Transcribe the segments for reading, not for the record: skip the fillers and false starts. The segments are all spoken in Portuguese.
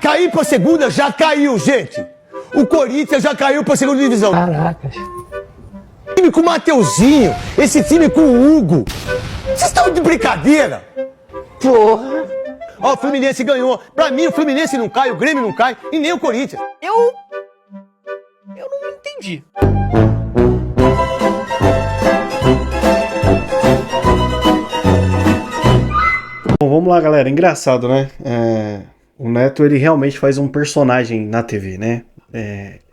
Cair pra segunda já caiu, gente. O Corinthians já caiu pra segunda divisão. Caracas. Esse time com o Mateuzinho, esse time com o Hugo. Vocês estão de brincadeira? Porra. Ó, o Fluminense ganhou. Pra mim, o Fluminense não cai, o Grêmio não cai e nem o Corinthians. Eu não entendi. Bom, vamos lá, galera. Engraçado, né? O Neto, ele realmente faz um personagem na TV, né?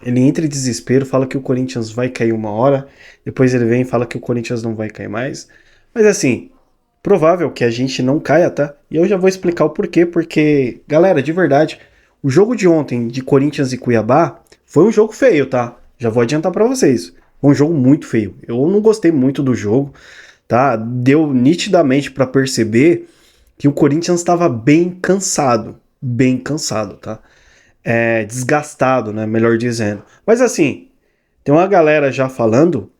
Ele entra em desespero, fala que o Corinthians vai cair uma hora, depois ele vem e fala que o Corinthians não vai cair mais. Mas assim, provável que a gente não caia, tá? E eu já vou explicar o porquê, porque, galera, de verdade, o jogo de ontem de Corinthians e Cuiabá foi um jogo feio, tá? Já vou adiantar pra vocês. Foi um jogo muito feio. Eu não gostei muito do jogo, tá? Deu nitidamente pra perceber que o Corinthians estava bem cansado, tá? Desgastado, né, melhor dizendo. Mas assim, tem uma galera já falando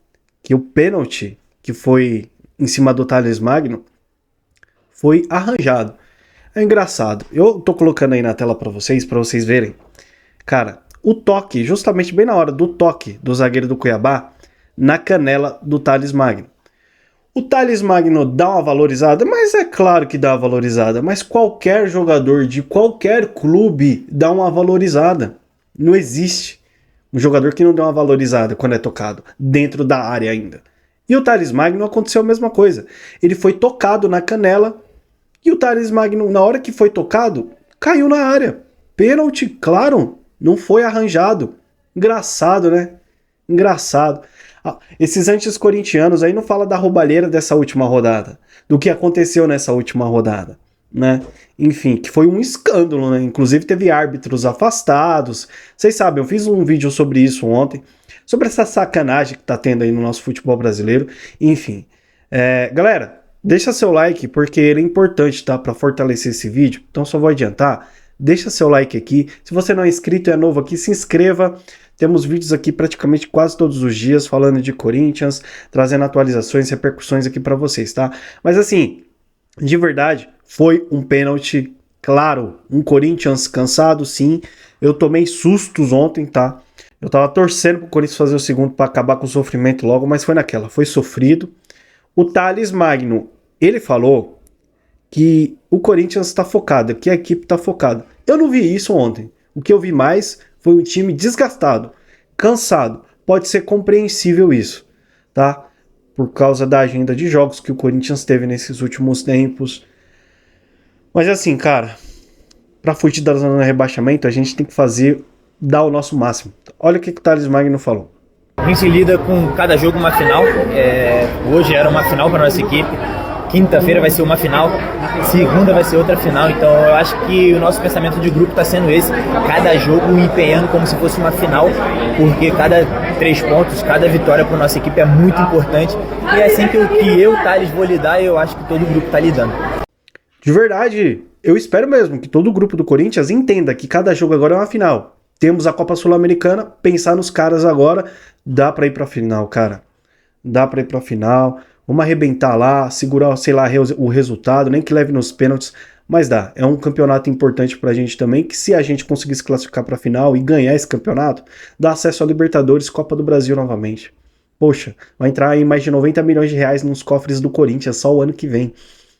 que o pênalti que foi em cima do Thales Magno foi arranjado. É engraçado. Eu tô colocando aí na tela para vocês verem. Cara, o toque, justamente bem na hora do toque do zagueiro do Cuiabá, na canela do Thales Magno. O Thales Magno dá uma valorizada? Mas é claro que dá uma valorizada. Mas qualquer jogador de qualquer clube dá uma valorizada. Não existe um jogador que não dê uma valorizada quando é tocado, dentro da área ainda. E o Thales Magno aconteceu a mesma coisa. Ele foi tocado na canela e o Thales Magno, na hora que foi tocado, caiu na área. Pênalti, claro, não foi arranjado. Engraçado, né? Engraçado. Esses anti-corintianos aí não falam da roubalheira dessa última rodada, do que aconteceu nessa última rodada, né? Enfim, que foi um escândalo, né? Inclusive teve árbitros afastados. Vocês sabem, eu fiz um vídeo sobre isso ontem, sobre essa sacanagem que tá tendo aí no nosso futebol brasileiro. Enfim, galera, deixa seu like porque ele é importante, tá? Para fortalecer esse vídeo. Então só vou adiantar, deixa seu like aqui. Se você não é inscrito e é novo aqui, se inscreva. Temos vídeos aqui praticamente quase todos os dias falando de Corinthians, trazendo atualizações, repercussões aqui para vocês, tá? Mas assim, de verdade, foi um pênalti, claro, um Corinthians cansado, sim. Eu tomei sustos ontem, tá? Eu tava torcendo pro Corinthians fazer o segundo para acabar com o sofrimento logo, mas foi naquela, foi sofrido. O Thales Magno, ele falou que o Corinthians tá focado, que a equipe tá focada. Eu não vi isso ontem. O que eu vi mais foi um time desgastado, cansado. Pode ser compreensível isso, tá? Por causa da agenda de jogos que o Corinthians teve nesses últimos tempos. Mas assim, cara, pra fugir da zona de rebaixamento, a gente tem que dar o nosso máximo. Olha o que o Thales Magno falou. A gente lida com cada jogo uma final. Hoje era uma final para nossa equipe. Quinta-feira vai ser uma final, segunda vai ser outra final, então eu acho que o nosso pensamento de grupo está sendo esse, cada jogo empenhando como se fosse uma final, porque cada 3 pontos, cada vitória para a nossa equipe é muito importante, e é assim que eu, Thales, vou lidar, e eu acho que todo o grupo está lidando. De verdade, eu espero mesmo que todo o grupo do Corinthians entenda que cada jogo agora é uma final. Temos a Copa Sul-Americana, pensar nos caras agora, dá para ir para a final, cara. Dá para ir para a final. Vamos arrebentar lá, segurar, sei lá, o resultado, nem que leve nos pênaltis, mas dá. É um campeonato importante pra gente também, que se a gente conseguir se classificar pra final e ganhar esse campeonato, dá acesso a Libertadores, Copa do Brasil novamente. Poxa, vai entrar aí mais de 90 milhões de reais nos cofres do Corinthians só o ano que vem.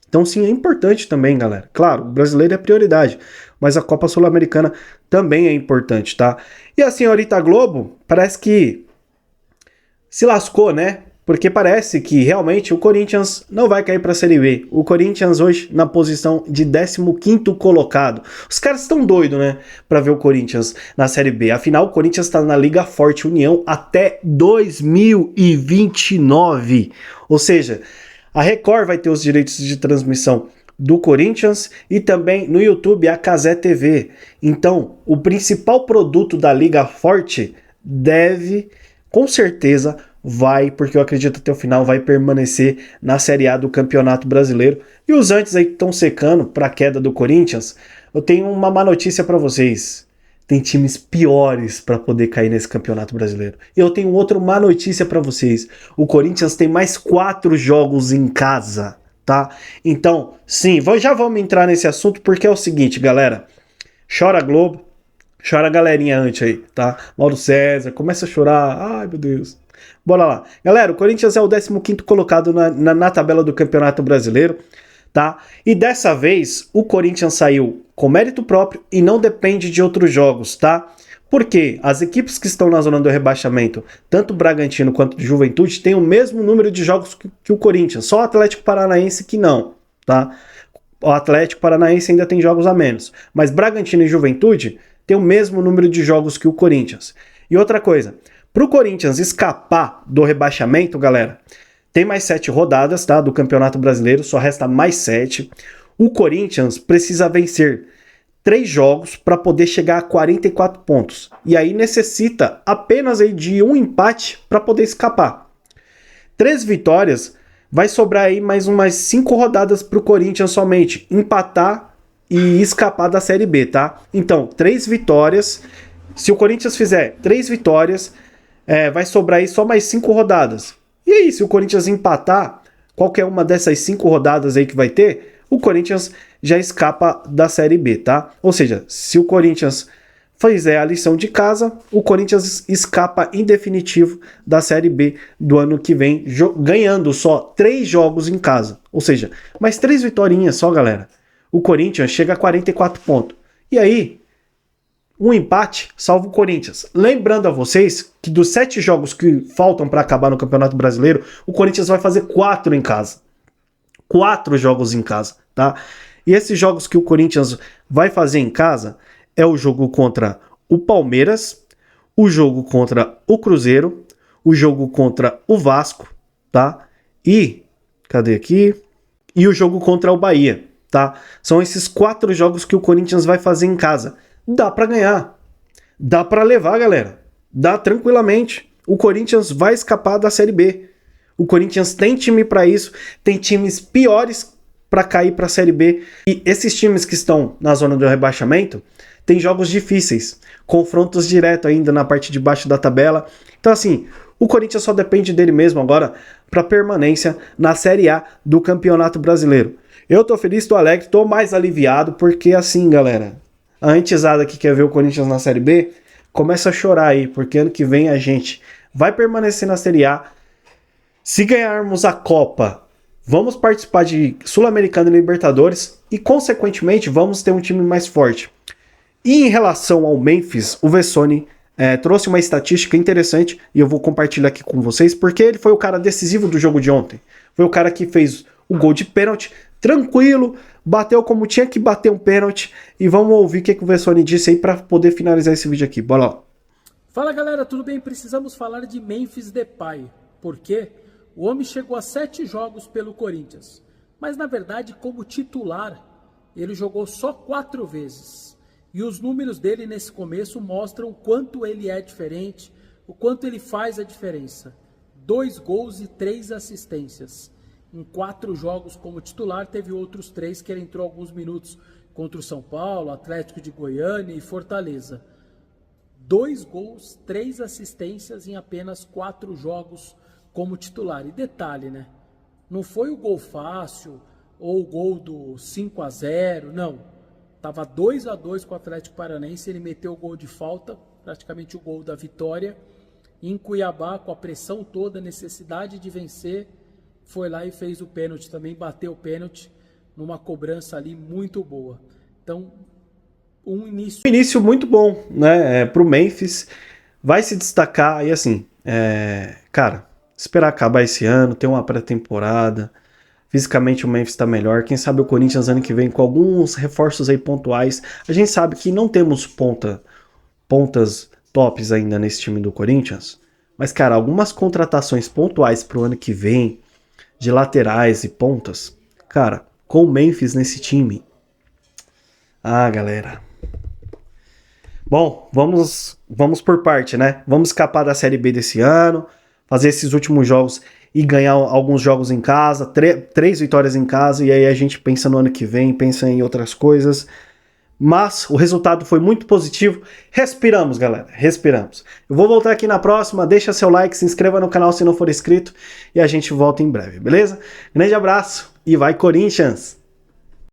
Então sim, é importante também, galera. Claro, o brasileiro é prioridade, mas a Copa Sul-Americana também é importante, tá? E a senhorita Globo parece que se lascou, né? Porque parece que realmente o Corinthians não vai cair para a Série B. O Corinthians hoje na posição de 15º colocado. Os caras estão doidos, né? Para ver o Corinthians na Série B. Afinal, o Corinthians está na Liga Forte União até 2029. Ou seja, a Record vai ter os direitos de transmissão do Corinthians e também no YouTube a Cazé TV. Então, o principal produto da Liga Forte deve, com certeza, porque eu acredito até o final, vai permanecer na Série A do Campeonato Brasileiro. E os antes aí que estão secando para a queda do Corinthians, eu tenho uma má notícia para vocês. Tem times piores para poder cair nesse Campeonato Brasileiro. E eu tenho outra má notícia para vocês. O Corinthians tem mais 4 jogos em casa, tá? Então, sim, já vamos entrar nesse assunto porque é o seguinte, galera. chora Globo, chora a galerinha antes aí, tá? Mauro César, começa a chorar, ai meu Deus. Bora lá. Galera, o Corinthians é o 15º colocado na tabela do Campeonato Brasileiro, tá? E dessa vez, o Corinthians saiu com mérito próprio e não depende de outros jogos, tá? Porque as equipes que estão na zona do rebaixamento, tanto o Bragantino quanto o Juventude, têm o mesmo número de jogos que o Corinthians, só o Atlético Paranaense que não, tá? O Atlético Paranaense ainda tem jogos a menos, mas Bragantino e Juventude têm o mesmo número de jogos que o Corinthians. E outra coisa, para o Corinthians escapar do rebaixamento, galera, tem mais 7 rodadas, tá, do Campeonato Brasileiro, só resta mais 7. O Corinthians precisa vencer 3 jogos para poder chegar a 44 pontos. E aí necessita apenas aí de um empate para poder escapar. 3 vitórias, vai sobrar aí mais umas 5 rodadas para o Corinthians somente empatar e escapar da Série B, tá? Então, 3 vitórias. Se o Corinthians fizer 3 vitórias, vai sobrar aí só mais 5 rodadas. E aí, se o Corinthians empatar qualquer uma dessas 5 rodadas aí que vai ter, o Corinthians já escapa da Série B, tá? Ou seja, se o Corinthians fizer a lição de casa, o Corinthians escapa em definitivo da Série B do ano que vem, ganhando só 3 jogos em casa. Ou seja, mais 3 vitórias só, galera. O Corinthians chega a 44 pontos. E aí, um empate salva o Corinthians. Lembrando a vocês que dos 7 jogos que faltam para acabar no Campeonato Brasileiro, o Corinthians vai fazer 4 em casa. 4 jogos em casa, tá? E esses jogos que o Corinthians vai fazer em casa é o jogo contra o Palmeiras, o jogo contra o Cruzeiro, o jogo contra o Vasco, tá? E, cadê aqui? E o jogo contra o Bahia, tá? São esses 4 jogos que o Corinthians vai fazer em casa. Dá pra ganhar. Dá pra levar, galera. Dá tranquilamente. O Corinthians vai escapar da Série B. O Corinthians tem time pra isso. Tem times piores pra cair pra Série B. E esses times que estão na zona do rebaixamento tem jogos difíceis. Confrontos direto ainda na parte de baixo da tabela. Então assim, o Corinthians só depende dele mesmo agora pra permanência na Série A do Campeonato Brasileiro. Eu tô feliz, tô alegre, tô mais aliviado porque assim, galera, a antesada que quer ver o Corinthians na Série B, começa a chorar aí, porque ano que vem a gente vai permanecer na Série A. Se ganharmos a Copa, vamos participar de Sul-Americana e Libertadores e, consequentemente, vamos ter um time mais forte. E em relação ao Memphis, o Vessone trouxe uma estatística interessante e eu vou compartilhar aqui com vocês, porque ele foi o cara decisivo do jogo de ontem. Foi o cara que fez o gol de pênalti, tranquilo, bateu como tinha que bater um pênalti. E vamos ouvir o que o Vessone disse aí para poder finalizar esse vídeo aqui. Bora lá. Fala galera, tudo bem? Precisamos falar de Memphis Depay. Por quê? O homem chegou a 7 jogos pelo Corinthians. Mas na verdade, como titular, ele jogou só 4 vezes. E os números dele nesse começo mostram o quanto ele é diferente, o quanto ele faz a diferença. 2 gols e 3 assistências. Em 4 jogos como titular, teve outros 3 que ele entrou alguns minutos contra o São Paulo, Atlético de Goiânia e Fortaleza. 2 gols, 3 assistências em apenas 4 jogos como titular. E detalhe, né? Não foi o gol fácil ou o gol do 5-0, não. Tava 2-2 com o Atlético Paranaense, ele meteu o gol de falta, praticamente o gol da vitória. E em Cuiabá, com a pressão toda, a necessidade de vencer, foi lá e fez o pênalti também, bateu o pênalti numa cobrança ali muito boa. Então, um início muito bom, né, pro Memphis, vai se destacar e assim, cara, esperar acabar esse ano, ter uma pré-temporada, fisicamente o Memphis tá melhor, quem sabe o Corinthians ano que vem com alguns reforços aí pontuais. A gente sabe que não temos pontas tops ainda nesse time do Corinthians, mas cara, algumas contratações pontuais pro ano que vem, de laterais e pontas, cara, com o Memphis nesse time, galera, bom, vamos por parte, né, vamos escapar da Série B desse ano, fazer esses últimos jogos e ganhar alguns jogos em casa, 3 vitórias em casa, e aí a gente pensa no ano que vem, pensa em outras coisas. Mas o resultado foi muito positivo. Respiramos, galera, respiramos. Eu vou voltar aqui na próxima, deixa seu like, se inscreva no canal se não for inscrito, e a gente volta em breve, beleza? Grande abraço e vai Corinthians!